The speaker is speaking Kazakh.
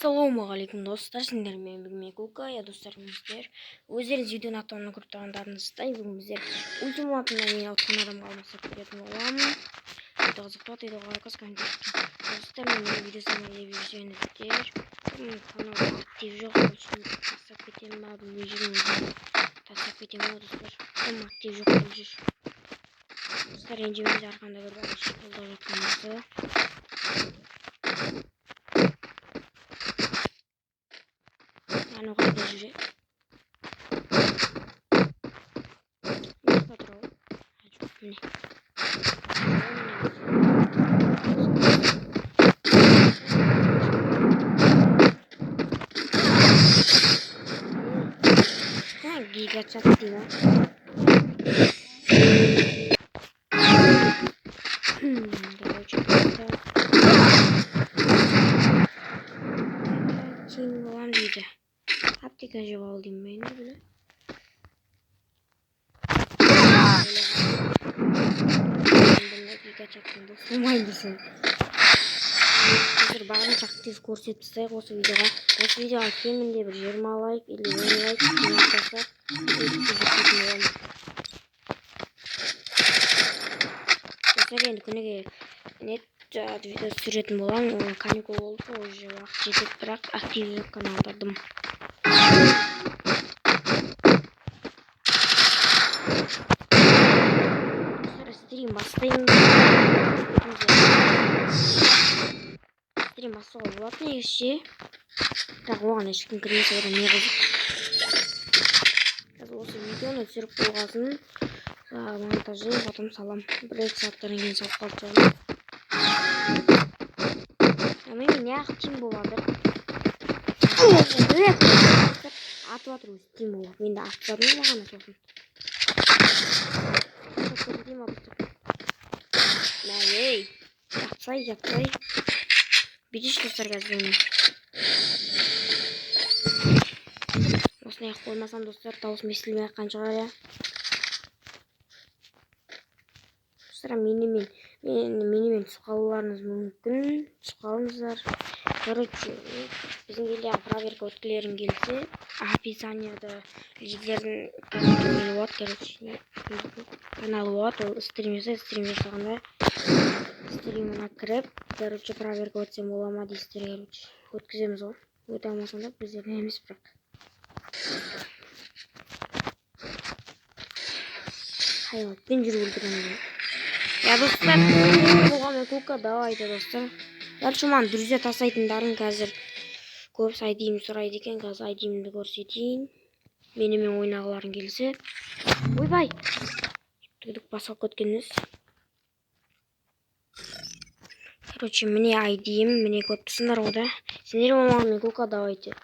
Ассалаумағалейкум достар, сендер мен бүгін Кука, я достар біздер. Өздеріңіз видеоны атауына көріп тұрғандарыңыздай, бүгін біздер ультиматумда мен отқан адамға алмастырып беретін боламын. Видео қызықты видеоға лайк басқан достар, мен видео сәмелеп жүрсеңіздер. Канал актив жоқ, үшін тастап кетемін ба, білмей жүрмін. Тастап кетемін ба достар, кім актив жоқ болып жүр. Достар, ренжімеңіз, арқанда бір бағашы қолдап жатқанымызды. Ano kayda jure. Ne kadar o? Çok ne? Ha, giga çaktı ya. Kim olan diyeceğim. Haptik acaba alayım ben de bile. Bunda giga çaktım dostum, aynısı. Hazır barınç aktif көрсетсек осы видеоға. Осы видеоға кемінде бір 20 лайк или 10 лайк жинақтаса достар, енді күніге нет видео түсіретін боламын. Каникул болды, уже уақыт жетеді, бірақ актив жоқ каналдардым. Стрим бастайын. Стрим бастауға болады негізше. Бірақ оған ешкім кірмесе одан не қызық. Қазір осы видеоны түсіріп болғасын монтажы потом салам. 1-2 сағаттан кейін салып қалып жағын. Мен неғып тим болады. Атып атыр өз тим болады. Мен де атып жатырмын маған атылсын. Ей, жатсай. Бидеш достар қазір. Осыны қоймасам достар, дауыс естілмей аққан шығар я. Достар, менімен түсіп қалуларыңыз мүмкін. Түсіп қалыңыздар. Короче, біздің елде проверка өткілерің келсе, описанияда жерлердің каналы болады, короче. Каналы болады, ол стрим жасағанда стримына кіріп, короче, проверка өтсем бола ма дейсіздер, короче. Өткіземіз ғой. Өте алмасам да біздерден емес бірақ. Хайватпен жүріп өлтіремін. Я достар, болғанмен Кука, давайте достар. Дальше маған друзья тасайтындарың қазір көп айдиім сұрайды екен, қазір айдиімді көрсетейін. Менімен ойнағыларың келсе. Ойбай! Түгідік басылып көткеніңіз. Короче, міне айдиім, міне көптісіңдер ода. Сендер болмағанмен Кука, давайте.